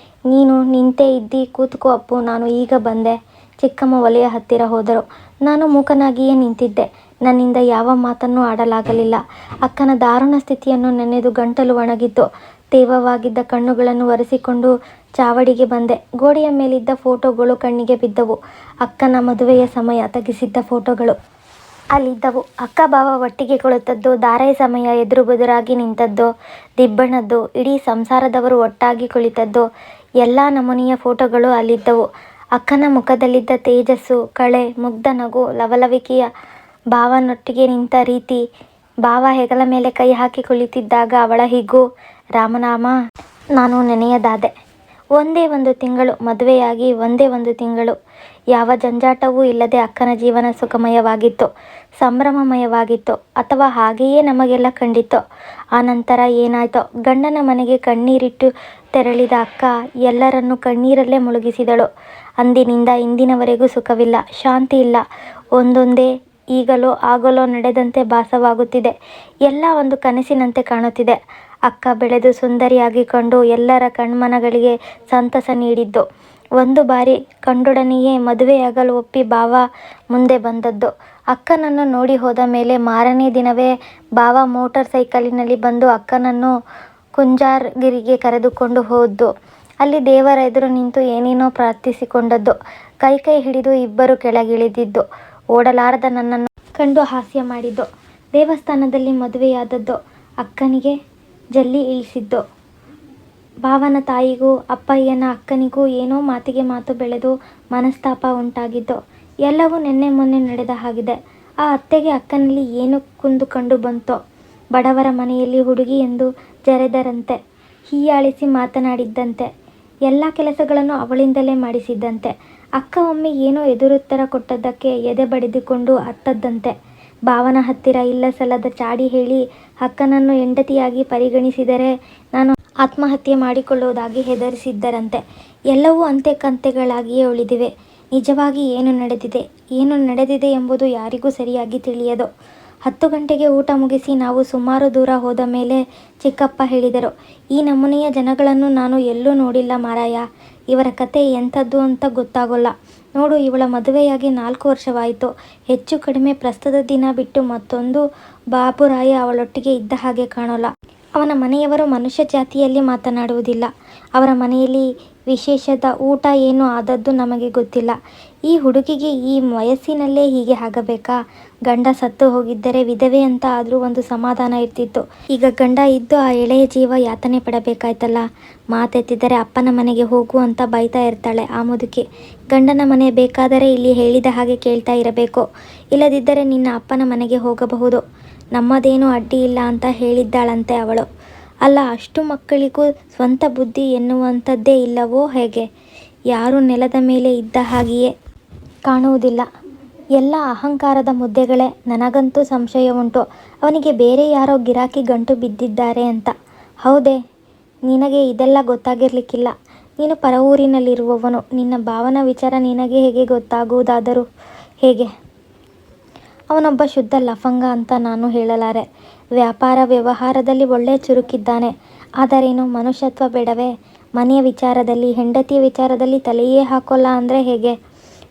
ನೀನು ನಿಂತೇ ಇದ್ದಿ, ಕೂತ್ಕೋ ಅಪ್ಪು, ನಾನು ಈಗ ಬಂದೆ. ಚಿಕ್ಕಮ್ಮ ಒಲೆಯ ಹತ್ತಿರ ಹೋದರು. ನಾನು ಮೂಕನಾಗಿಯೇ ನಿಂತಿದ್ದೆ. ನನ್ನಿಂದ ಯಾವ ಮಾತನ್ನೂ ಆಡಲಾಗಲಿಲ್ಲ. ಅಕ್ಕನ ದಾರುಣ ಸ್ಥಿತಿಯನ್ನು ನೆನೆದು ಗಂಟಲು ಒಣಗಿತ್ತು. ತೇವವಾಗಿದ್ದ ಕಣ್ಣುಗಳನ್ನು ಒರೆಸಿಕೊಂಡು ಚಾವಡಿಗೆ ಬಂದೆ. ಗೋಡೆಯ ಮೇಲಿದ್ದ ಫೋಟೋಗಳು ಕಣ್ಣಿಗೆ ಬಿದ್ದವು. ಅಕ್ಕನ ಮದುವೆಯ ಸಮಯ ತೆಗೆಸಿದ್ದ ಫೋಟೋಗಳು ಅಲ್ಲಿದ್ದವು. ಅಕ್ಕ ಭಾವ ಒಟ್ಟಿಗೆ ಕುಳಿತದ್ದು, ಧಾರೆ ಸಮಯ ಎದುರು ಬದುರಾಗಿ ನಿಂತದ್ದು, ದಿಬ್ಬಣದ್ದು, ಇಡೀ ಸಂಸಾರದವರು ಒಟ್ಟಾಗಿ ಕುಳಿತದ್ದು, ಎಲ್ಲ ನಮೂನೆಯ ಫೋಟೋಗಳು ಅಲ್ಲಿದ್ದವು. ಅಕ್ಕನ ಮುಖದಲ್ಲಿದ್ದ ತೇಜಸ್ಸು, ಕಳೆ, ಮುಗ್ಧ ನಗು, ಲವಲವಿಕೆಯ ಭಾವನೊಟ್ಟಿಗೆ ನಿಂತ ರೀತಿ, ಭಾವ ಹೆಗಲ ಮೇಲೆ ಕೈ ಹಾಕಿ ಕುಳಿತಿದ್ದಾಗ ಅವಳ ಹಿಗ್ಗು, ರಾಮನಾಮ ನಾನು ನೆನೆಯದಾದೆ. ಒಂದೇ ಒಂದು ತಿಂಗಳು ಮದುವೆಯಾಗಿ, ಒಂದೇ ಒಂದು ತಿಂಗಳು. ಯಾವ ಜಂಜಾಟವೂ ಇಲ್ಲದೆ ಅಕ್ಕನ ಜೀವನ ಸುಖಮಯವಾಗಿತ್ತು, ಸಂಭ್ರಮಮಯವಾಗಿತ್ತು. ಅಥವಾ ಹಾಗೆಯೇ ನಮಗೆಲ್ಲ ಕಂಡಿತ್ತು. ಆನಂತರ ಏನಾಯ್ತೋ? ಗಂಡನ ಮನೆಗೆ ಕಣ್ಣೀರಿಟ್ಟು ತೆರಳಿದ ಅಕ್ಕ ಎಲ್ಲರನ್ನೂ ಕಣ್ಣೀರಲ್ಲೇ ಮುಳುಗಿಸಿದಳು. ಅಂದಿನಿಂದ ಇಂದಿನವರೆಗೂ ಸುಖವಿಲ್ಲ, ಶಾಂತಿ ಇಲ್ಲ. ಒಂದೊಂದೇ ಈಗಲೋ ಆಗಲೋ ನಡೆದಂತೆ ಭಾಸವಾಗುತ್ತಿದೆ. ಎಲ್ಲ ಒಂದು ಕನಸಿನಂತೆ ಕಾಣುತ್ತಿದೆ. ಅಕ್ಕ ಬೆಳೆದು ಸುಂದರಿಯಾಗಿ ಕಂಡು ಎಲ್ಲರ ಕಣ್ಮನಗಳಿಗೆ ಸಂತಸ ನೀಡಿದ್ದು. ಒಂದು ಬಾರಿ ಕಂಡೊಡನೆಯೇ ಮದುವೆಯಾಗಲು ಒಪ್ಪಿ ಭಾವ ಮುಂದೆ ಬಂದದ್ದು. ಅಕ್ಕನನ್ನು ನೋಡಿ ಹೋದ ಮೇಲೆ ಮಾರನೇ ದಿನವೇ ಭಾವ ಮೋಟಾರ್ ಸೈಕಲಿನಲ್ಲಿ ಬಂದು ಅಕ್ಕನನ್ನು ಕುಂಜಾರಗಿರಿಗೆ ಕರೆದುಕೊಂಡು ಹೋದ್ದು. ಅಲ್ಲಿ ದೇವರ ಎದುರು ನಿಂತು ಏನೇನೋ ಪ್ರಾರ್ಥಿಸಿಕೊಂಡದ್ದು. ಕೈ ಹಿಡಿದು ಇಬ್ಬರು ಕೆಳಗಿಳಿದಿದ್ದು. ಓಡಲಾರದ ನನ್ನನ್ನು ಕಂಡು ಹಾಸ್ಯ ಮಾಡಿದ್ದು. ದೇವಸ್ಥಾನದಲ್ಲಿ ಮದುವೆಯಾದದ್ದು. ಅಕ್ಕನಿಗೆ ಜಲ್ಲಿ ಇಳಿಸಿದ್ದು. ಭಾವನ ತಾಯಿಗೂ ಅಪ್ಪಯ್ಯನ ಅಕ್ಕನಿಗೂ ಏನೋ ಮಾತಿಗೆ ಮಾತು ಬೆಳೆದು ಮನಸ್ತಾಪ ಉಂಟಾಗಿದ್ದು. ಎಲ್ಲವೂ ನಿನ್ನೆ ಮೊನ್ನೆ ನಡೆದ ಹಾಗಿದೆ. ಆ ಅತ್ತೆಗೆ ಅಕ್ಕನಲ್ಲಿ ಏನು ಕುಂದು ಕಂಡು ಬಂತೋ? ಬಡವರ ಮನೆಯಲ್ಲಿ ಹುಡುಗಿ ಎಂದು ಜರೆದರಂತೆ, ಹೀಯಾಳಿಸಿ ಮಾತನಾಡಿದ್ದಂತೆ, ಎಲ್ಲ ಕೆಲಸಗಳನ್ನು ಅವಳಿಂದಲೇ ಮಾಡಿಸಿದ್ದಂತೆ. ಅಕ್ಕ ಒಮ್ಮೆ ಏನೋ ಎದುರುತ್ತರ ಕೊಟ್ಟದ್ದಕ್ಕೆ ಎದೆ ಬಡಿದುಕೊಂಡು ಅತ್ತದ್ದಂತೆ. ಭಾವನ ಹತ್ತಿರ ಇಲ್ಲಸಲ್ಲದ ಚಾಡಿ ಹೇಳಿ ಅಕ್ಕನನ್ನು ಹೆಂಡತಿಯಾಗಿ ಪರಿಗಣಿಸಿದರೆ ನಾನು ಆತ್ಮಹತ್ಯೆ ಮಾಡಿಕೊಳ್ಳುವುದಾಗಿ ಹೆದರಿಸಿದ್ದರಂತೆ. ಎಲ್ಲವೂ ಅಂತೆ ಕಂತೆಗಳಾಗಿಯೇ ಉಳಿದಿವೆ. ನಿಜವಾಗಿ ಏನು ನಡೆದಿದೆ ಎಂಬುದು ಯಾರಿಗೂ ಸರಿಯಾಗಿ ತಿಳಿಯದು. 10 ಗಂಟೆಗೆ ಊಟ ಮುಗಿಸಿ ನಾವು ಸುಮಾರು ದೂರ ಹೋದ ಮೇಲೆ ಚಿಕ್ಕಪ್ಪ ಹೇಳಿದರು, ಈ ನಮೂನೆಯ ಜನಗಳನ್ನು ನಾನು ಎಲ್ಲೂ ನೋಡಿಲ್ಲ ಮಾರಾಯ. ಇವರ ಕತೆ ಎಂಥದ್ದು ಅಂತ ಗೊತ್ತಾಗೋಲ್ಲ. ನೋಡು, ಇವಳ ಮದುವೆಯಾಗಿ 4 ವರ್ಷವಾಯಿತು. ಹೆಚ್ಚು ಕಡಿಮೆ ಪ್ರಸ್ತುತ ದಿನ ಬಿಟ್ಟು ಮತ್ತೊಂದು ಬಾಬುರಾಯ ಅವಳೊಟ್ಟಿಗೆ ಇದ್ದ ಹಾಗೆ ಕಾಣೋಲ್ಲ. ಅವನ ಮನೆಯವರು ಮನುಷ್ಯ ಜಾತಿಯಲ್ಲಿ ಮಾತನಾಡುವುದಿಲ್ಲ. ಅವರ ಮನೆಯಲ್ಲಿ ವಿಶೇಷದ ಊಟ ಏನು ಆದದ್ದು ನಮಗೆ ಗೊತ್ತಿಲ್ಲ. ಈ ಹುಡುಗಿಗೆ ಈ ವಯಸ್ಸಿನಲ್ಲೇ ಹೀಗೆ ಆಗಬೇಕಾ? ಗಂಡ ಸತ್ತು ಹೋಗಿದ್ದರೆ ವಿಧವೆ ಅಂತ ಆದರೂ ಒಂದು ಸಮಾಧಾನ ಇರ್ತಿತ್ತು. ಈಗ ಗಂಡ ಇದ್ದು ಆ ಎಳೆಯ ಜೀವ ಯಾತನೆ ಪಡಬೇಕಾಯ್ತಲ್ಲ. ಮಾತೆತ್ತಿದರೆ ಅಪ್ಪನ ಮನೆಗೆ ಹೋಗು ಅಂತ ಬೈತಾ ಇರ್ತಾಳೆ ಆ ಮುದುಕಿ. ಗಂಡನ ಮನೆ ಬೇಕಾದರೆ ಇಲ್ಲಿ ಹೇಳಿದ ಹಾಗೆ ಕೇಳ್ತಾ ಇರಬೇಕು. ಇಲ್ಲದಿದ್ದರೆ ನಿನ್ನ ಅಪ್ಪನ ಮನೆಗೆ ಹೋಗಬಹುದು. ನಮ್ಮದೇನೂ ಅಡ್ಡಿ ಇಲ್ಲ ಅಂತ ಹೇಳಿದ್ದಾಳಂತೆ ಅವಳು. ಅಲ್ಲ, ಅಷ್ಟು ಮಕ್ಕಳಿಗೂ ಸ್ವಂತ ಬುದ್ಧಿ ಎನ್ನುವಂಥದ್ದೇ ಇಲ್ಲವೋ ಹೇಗೆ? ಯಾರೂ ನೆಲದ ಮೇಲೆ ಇದ್ದ ಹಾಗೆಯೇ ಕಾಣುವುದಿಲ್ಲ. ಎಲ್ಲ ಅಹಂಕಾರದ ಮುದ್ದೆಗಳೇ. ನನಗಂತೂ ಸಂಶಯ ಉಂಟು, ಅವನಿಗೆ ಬೇರೆ ಯಾರೋ ಗಿರಾಕಿ ಗಂಟು ಬಿದ್ದಿದ್ದಾರೆ ಅಂತ. ಹೌದೇ? ನಿನಗೆ ಇದೆಲ್ಲ ಗೊತ್ತಾಗಿರಲಿಕ್ಕಿಲ್ಲ. ನೀನು ಪರ ಊರಿನಲ್ಲಿರುವವನು. ನಿನ್ನ ಭಾವನ ವಿಚಾರ ನಿನಗೆ ಹೇಗೆ ಗೊತ್ತಾಗುವುದಾದರೂ ಹೇಗೆ? ಅವನೊಬ್ಬ ಶುದ್ಧ ಲಫಂಗ ಅಂತ ನಾನು ಹೇಳಲಾರೆ. ವ್ಯಾಪಾರ ವ್ಯವಹಾರದಲ್ಲಿ ಒಳ್ಳೆ ಚುರುಕಿದ್ದಾನೆ. ಆದರೇನು, ಮನುಷ್ಯತ್ವ ಬೇಡವೇ? ಮನೆಯ ವಿಚಾರದಲ್ಲಿ, ಹೆಂಡತಿಯ ವಿಚಾರದಲ್ಲಿ ತಲೆಯೇ ಹಾಕೋಲ್ಲ ಅಂದರೆ ಹೇಗೆ?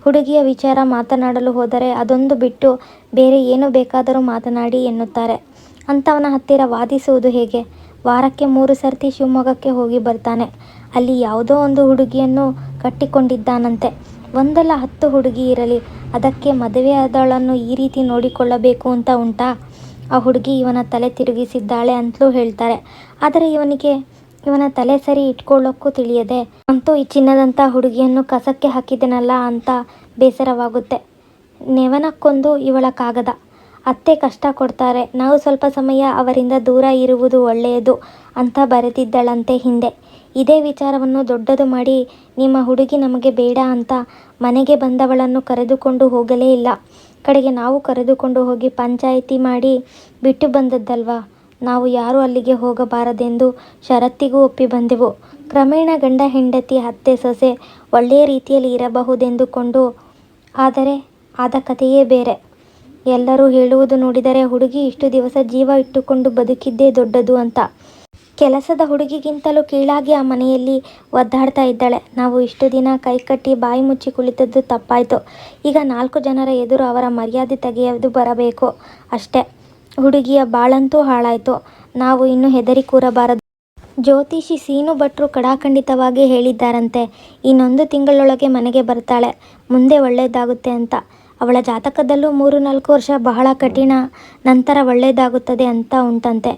ಹುಡುಗಿಯ ವಿಚಾರ ಮಾತನಾಡಲು ಹೋದರೆ ಅದೊಂದು ಬಿಟ್ಟು ಬೇರೆ ಏನು ಬೇಕಾದರೂ ಮಾತನಾಡಿ ಎನ್ನುತ್ತಾರೆ. ಅಂಥವನ ಹತ್ತಿರ ವಾದಿಸುವುದು ಹೇಗೆ? ವಾರಕ್ಕೆ 3 ಸರ್ತಿ ಶಿವಮೊಗ್ಗಕ್ಕೆ ಹೋಗಿ ಬರ್ತಾನೆ. ಅಲ್ಲಿ ಯಾವುದೋ ಒಂದು ಹುಡುಗಿಯನ್ನು ಕಟ್ಟಿಕೊಂಡಿದ್ದಾನಂತೆ. ಒಂದಲ್ಲ 10 ಹುಡುಗಿ ಇರಲಿ, ಅದಕ್ಕೆ ಮದುವೆಯಾದವಳನ್ನು ಈ ರೀತಿ ನೋಡಿಕೊಳ್ಳಬೇಕು ಅಂತ ಉಂಟಾ? ಆ ಹುಡುಗಿ ಇವನ ತಲೆ ತಿರುಗಿಸಿದ್ದಾಳೆ ಅಂತಲೂ ಹೇಳ್ತಾರೆ. ಆದರೆ ಇವನ ತಲೆ ಸರಿ ಇಟ್ಕೊಳ್ಳೋಕ್ಕೂ ತಿಳಿಯದೆ ಅಂತೂ ಈ ಚಿನ್ನದಂಥ ಹುಡುಗಿಯನ್ನು ಕಸಕ್ಕೆ ಹಾಕಿದೆನಲ್ಲ ಅಂತ ಬೇಸರವಾಗುತ್ತೆ. ನೆವನಕ್ಕೊಂದು ಇವಳ ಕಾಗದ. ಅತ್ತೆ ಕಷ್ಟ ಕೊಡ್ತಾರೆ, ನಾವು ಸ್ವಲ್ಪ ಸಮಯ ಅವರಿಂದ ದೂರ ಇರುವುದು ಒಳ್ಳೆಯದು ಅಂತ ಬರೆದಿದ್ದಳಂತೆ ಹಿಂದೆ. ಇದೇ ವಿಚಾರವನ್ನು ದೊಡ್ಡದು ಮಾಡಿ, ನಿಮ್ಮ ಹುಡುಗಿ ನಮಗೆ ಬೇಡ ಅಂತ ಮನೆಗೆ ಬಂದವಳನ್ನು ಕರೆದುಕೊಂಡು ಹೋಗಲೇ ಇಲ್ಲ. ಕಡೆಗೆ ನಾವು ಕರೆದುಕೊಂಡು ಹೋಗಿ ಪಂಚಾಯಿತಿ ಮಾಡಿ ಬಿಟ್ಟು ಬಂದದ್ದಲ್ವಾ. ನಾವು ಯಾರೂ ಅಲ್ಲಿಗೆ ಹೋಗಬಾರದೆಂದು ಷರತ್ತಿಗೂ ಒಪ್ಪಿ ಬಂದೆವು. ಕ್ರಮೇಣ ಗಂಡ ಹೆಂಡತಿ ಅತ್ತೆ ಸೊಸೆ ಒಳ್ಳೆಯ ರೀತಿಯಲ್ಲಿ ಇರಬಹುದೆಂದುಕೊಂಡು, ಆದರೆ ಆದ ಕಥೆಯೇ ಬೇರೆ. ಎಲ್ಲರೂ ಹೇಳುವುದು ನೋಡಿದರೆ ಹುಡುಗಿ ಇಷ್ಟು ದಿವಸ ಜೀವ ಇಟ್ಟುಕೊಂಡು ಬದುಕಿದ್ದೇ ದೊಡ್ಡದು ಅಂತ. ಕೆಲಸದ ಹುಡುಗಿಗಿಂತಲೂ ಕೀಳಾಗಿ ಆ ಮನೆಯಲ್ಲಿ ಒದ್ದಾಡ್ತಾ ಇದ್ದಾಳೆ. ನಾವು ಇಷ್ಟು ದಿನ ಕೈಕಟ್ಟಿ ಬಾಯಿ ಮುಚ್ಚಿ ಕುಳಿತದ್ದು ತಪ್ಪಾಯಿತು. ಈಗ 4 ಜನರ ಎದುರು ಅವರ ಮರ್ಯಾದೆ ತೆಗೆಯದು ಬರಬೇಕು ಅಷ್ಟೇ. ಹುಡುಗಿಯ ಬಾಳಂತೂ ಹಾಳಾಯಿತು. ನಾವು ಇನ್ನು ಹೆದರಿ ಕೂರಬಾರದು. ಜ್ಯೋತಿಷಿ ಸೀನು ಭಟ್ರು ಕಡಾಖಂಡಿತವಾಗಿ ಹೇಳಿದ್ದಾರಂತೆ, ಇನ್ನೊಂದು ತಿಂಗಳೊಳಗೆ ಮನೆಗೆ ಬರ್ತಾಳೆ, ಮುಂದೆ ಒಳ್ಳೆಯದಾಗುತ್ತೆ ಅಂತ. ಅವಳ ಜಾತಕದಲ್ಲೂ 3-4 ವರ್ಷ ಬಹಳ ಕಠಿಣ, ನಂತರ ಒಳ್ಳೆಯದಾಗುತ್ತದೆ ಅಂತ ಉಂಟಂತೆ.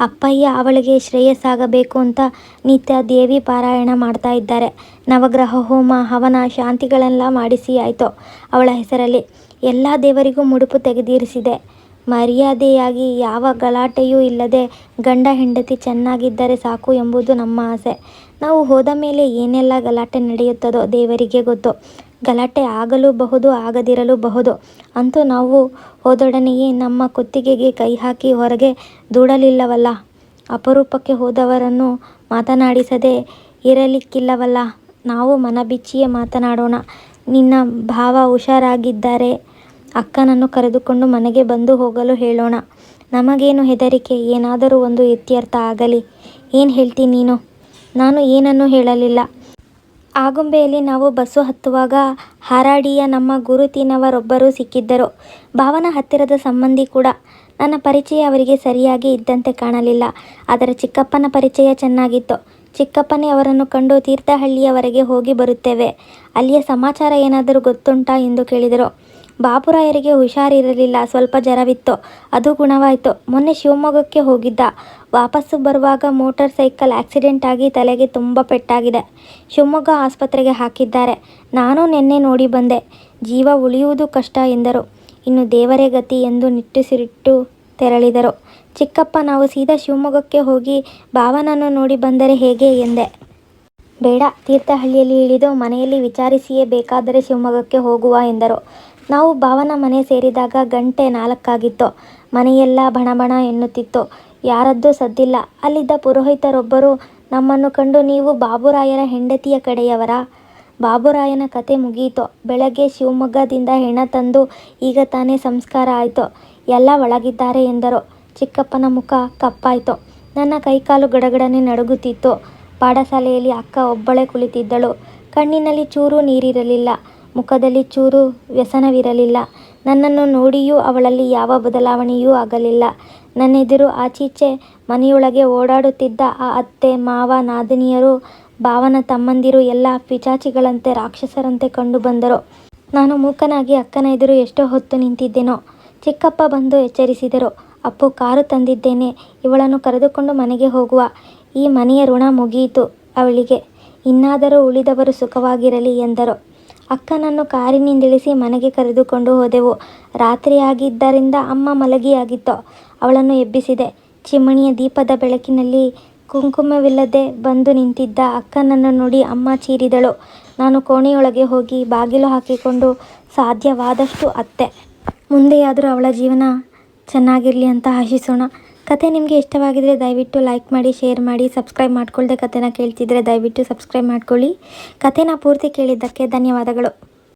ಅಪ್ಪಯ್ಯ ಅವಳಿಗೆ ಶ್ರೇಯಸ್ಸಾಗಬೇಕು ಅಂತ ನಿತ್ಯ ದೇವಿ ಪಾರಾಯಣ ಮಾಡ್ತಾ ಇದ್ದಾರೆ. ನವಗ್ರಹ ಹೋಮ, ಹವನ, ಶಾಂತಿಗಳೆಲ್ಲ ಮಾಡಿಸಿ ಆಯಿತು. ಅವಳ ಹೆಸರಲ್ಲಿ ಎಲ್ಲ ದೇವರಿಗೂ ಮುಡುಪು ತೆಗೆದಿರಿಸಿದೆ. ಮರ್ಯಾದೆಯಾಗಿ ಯಾವ ಗಲಾಟೆಯೂ ಇಲ್ಲದೆ ಗಂಡ ಹೆಂಡತಿ ಚೆನ್ನಾಗಿದ್ದರೆ ಸಾಕು ಎಂಬುದು ನಮ್ಮ ಆಸೆ. ನಾವು ಹೋದ ಮೇಲೆ ಏನೆಲ್ಲ ಗಲಾಟೆ ನಡೆಯುತ್ತದೋ ದೇವರಿಗೆ ಗೊತ್ತು. ಗಲಾಟೆ ಆಗಲೂಬಹುದು, ಆಗದಿರಲೂಬಹುದು. ಅಂತೂ ನಾವು ಹೋದೊಡನೆಯೇ ನಮ್ಮ ಕುತ್ತಿಗೆಗೆ ಕೈ ಹಾಕಿ ಹೊರಗೆ ದೂಡಲಿಲ್ಲವಲ್ಲ. ಅಪರೂಪಕ್ಕೆ ಹೋದವರನ್ನು ಮಾತನಾಡಿಸದೆ ಇರಲಿಕ್ಕಿಲ್ಲವಲ್ಲ. ನಾವು ಮನಬಿಚ್ಚಿಯೇ ಮಾತನಾಡೋಣ. ನಿನ್ನ ಭಾವ ಹುಷಾರಾಗಿದ್ದರೆ ಅಕ್ಕನನ್ನು ಕರೆದುಕೊಂಡು ಮನೆಗೆ ಬಂದು ಹೋಗಲು ಹೇಳೋಣ. ನಮಗೇನು ಹೆದರಿಕೆ, ಏನಾದರೂ ಒಂದು ಇತ್ಯರ್ಥ ಆಗಲಿ. ಏನು ಹೇಳ್ತಿ ನೀನು? ನಾನು ಏನನ್ನೂ ಹೇಳಲಿಲ್ಲ. ಆಗುಂಬೆಯಲ್ಲಿ ನಾವು ಬಸ್ಸು ಹತ್ತುವಾಗ ಹಾರಾಡಿಯ ನಮ್ಮ ಗುರುತಿನವರೊಬ್ಬರು ಸಿಕ್ಕಿದ್ದರು. ಭಾವನ ಹತ್ತಿರದ ಸಂಬಂಧಿ ಕೂಡ. ನನ್ನ ಪರಿಚಯ ಅವರಿಗೆ ಸರಿಯಾಗಿ ಇದ್ದಂತೆ ಕಾಣಲಿಲ್ಲ. ಆದರೆ ಚಿಕ್ಕಪ್ಪನ ಪರಿಚಯ ಚೆನ್ನಾಗಿತ್ತು. ಚಿಕ್ಕಪ್ಪನೇ ಅವರನ್ನು ಕಂಡು ತೀರ್ಥಹಳ್ಳಿಯವರೆಗೆ ಹೋಗಿ ಬರುತ್ತೇವೆ, ಅಲ್ಲಿಯ ಸಮಾಚಾರ ಏನಾದರೂ ಗೊತ್ತುಂಟಾ ಎಂದು ಕೇಳಿದರು. ಬಾಬುರಾಯರಿಗೆ ಹುಷಾರಿರಲಿಲ್ಲ, ಸ್ವಲ್ಪ ಜ್ವರವಿತ್ತು, ಅದು ಗುಣವಾಯಿತು. ಮೊನ್ನೆ ಶಿವಮೊಗ್ಗಕ್ಕೆ ಹೋಗಿದ್ದ. ವಾಪಸ್ಸು ಬರುವಾಗ ಮೋಟಾರ್ ಸೈಕಲ್ ಆಕ್ಸಿಡೆಂಟ್ ಆಗಿ ತಲೆಗೆ ತುಂಬ ಪೆಟ್ಟಾಗಿದೆ. ಶಿವಮೊಗ್ಗ ಆಸ್ಪತ್ರೆಗೆ ಹಾಕಿದ್ದಾರೆ. ನಾನು ನಿನ್ನೆ ನೋಡಿ ಬಂದೆ. ಜೀವ ಉಳಿಯುವುದು ಕಷ್ಟ ಎಂದರು. ಇನ್ನು ದೇವರೇ ಗತಿ ಎಂದು ನಿಟ್ಟುಸಿರಿಟ್ಟು ತೆರಳಿದರು. ಚಿಕ್ಕಪ್ಪ, ನಾವು ಸೀದಾ ಶಿವಮೊಗ್ಗಕ್ಕೆ ಹೋಗಿ ಭಾವನನ್ನು ನೋಡಿ ಬಂದರೆ ಹೇಗೆ ಎಂದೆ. ಬೇಡ, ತೀರ್ಥಹಳ್ಳಿಯಲ್ಲಿ ಇಳಿದು ಮನೆಯಲ್ಲಿ ವಿಚಾರಿಸಿಯೇ ಬೇಕಾದರೆ ಶಿವಮೊಗ್ಗಕ್ಕೆ ಹೋಗುವ ಎಂದರು. ನಾವು ಭಾವನ ಮನೆ ಸೇರಿದಾಗ 4 ಆಗಿತ್ತು. ಮನೆಯೆಲ್ಲ ಬಣಬಣ ಎನ್ನುತ್ತಿತ್ತು. ಯಾರದ್ದೂ ಸದ್ದಿಲ್ಲ. ಅಲ್ಲಿದ್ದ ಪುರೋಹಿತರೊಬ್ಬರು ನಮ್ಮನ್ನು ಕಂಡು ನೀವು ಬಾಬುರಾಯರ ಹೆಂಡತಿಯ ಕಡೆಯವರಾ? ಬಾಬುರಾಯನ ಕತೆ ಮುಗಿಯಿತು. ಬೆಳಗ್ಗೆ ಶಿವಮೊಗ್ಗದಿಂದ ಹೆಣ ತಂದು ಈಗ ತಾನೇ ಸಂಸ್ಕಾರ ಆಯಿತು. ಎಲ್ಲ ಒಳಗಿದ್ದಾರೆ ಎಂದರು. ಚಿಕ್ಕಪ್ಪನ ಮುಖ ಕಪ್ಪಾಯಿತು. ನನ್ನ ಕೈಕಾಲು ಗಡಗಡನೆ ನಡುಗುತ್ತಿತ್ತು. ಪಾಠಶಾಲೆಯಲ್ಲಿ ಅಕ್ಕ ಒಬ್ಬಳೇ ಕುಳಿತಿದ್ದಳು. ಕಣ್ಣಿನಲ್ಲಿ ಚೂರೂ ನೀರಿರಲಿಲ್ಲ. ಮುಖದಲ್ಲಿ ಚೂರು ವ್ಯಸನವಿರಲಿಲ್ಲ. ನನ್ನನ್ನು ನೋಡಿಯೂ ಅವಳಲ್ಲಿ ಯಾವ ಬದಲಾವಣೆಯೂ ಆಗಲಿಲ್ಲ. ನನ್ನೆದುರು ಆಚೀಚೆ ಮನೆಯೊಳಗೆ ಓಡಾಡುತ್ತಿದ್ದ ಆ ಅತ್ತೆ, ಮಾವ, ನಾದಿನಿಯರು, ಭಾವನ ತಮ್ಮಂದಿರು ಎಲ್ಲ ಪಿಶಾಚಿಗಳಂತೆ, ರಾಕ್ಷಸರಂತೆ ಕಂಡು ಬಂದರು. ನಾನು ಮೂಕನಾಗಿ ಅಕ್ಕನ ಎದುರು ಎಷ್ಟೋ ಹೊತ್ತು ನಿಂತಿದ್ದೆನೋ. ಚಿಕ್ಕಪ್ಪ ಬಂದು ಎಚ್ಚರಿಸಿದರು. ಅಪ್ಪು, ಕಾರು ತಂದಿದ್ದೇನೆ, ಇವಳನ್ನು ಕರೆದುಕೊಂಡು ಮನೆಗೆ ಹೋಗುವ. ಈ ಮನೆಯ ಋಣ ಮುಗಿಯಿತು ಅವಳಿಗೆ. ಇನ್ನಾದರೂ ಉಳಿದವರು ಸುಖವಾಗಿರಲಿ ಎಂದರು. ಅಕ್ಕನನ್ನು ಕಾರಿನಿಂದಿಳಿಸಿ ಮನೆಗೆ ಕರೆದುಕೊಂಡು ಹೋದೆವು. ರಾತ್ರಿಯಾಗಿದ್ದರಿಂದ ಅಮ್ಮ ಮಲಗಿಯಾಗಿತ್ತು. ಅವಳನ್ನು ಎಬ್ಬಿಸಿದೆ. ಚಿಮಣಿಯ ದೀಪದ ಬೆಳಕಿನಲ್ಲಿ ಕುಂಕುಮವಿಲ್ಲದೆ ಬಂದು ನಿಂತಿದ್ದ ಅಕ್ಕನನ್ನು ನೋಡಿ ಅಮ್ಮ ಚೀರಿದಳು. ನಾನು ಕೋಣೆಯೊಳಗೆ ಹೋಗಿ ಬಾಗಿಲು ಹಾಕಿಕೊಂಡು ಸಾಧ್ಯವಾದಷ್ಟು ಅತ್ತೆ. ಮುಂದೆಯಾದರೂ ಅವಳ ಜೀವನ ಚೆನ್ನಾಗಿರಲಿ ಅಂತ ಆಶಿಸೋಣ. ಕತೆ ನಿಮಗೆ ಇಷ್ಟವಾಗಿದ್ದರೆ ದಯವಿಟ್ಟು ಲೈಕ್ ಮಾಡಿ, ಶೇರ್ ಮಾಡಿ. ಸಬ್ಸ್ಕ್ರೈಬ್ ಮಾಡ್ಕೊಳ್ಳದೆ ಕತೆನ ಕೇಳ್ತಿದ್ರೆ ದಯವಿಟ್ಟು ಸಬ್ಸ್ಕ್ರೈಬ್ ಮಾಡ್ಕೊಳ್ಳಿ. ಕತೆನ ಪೂರ್ತಿ ಕೇಳಿದ್ದಕ್ಕೆ ಧನ್ಯವಾದಗಳು.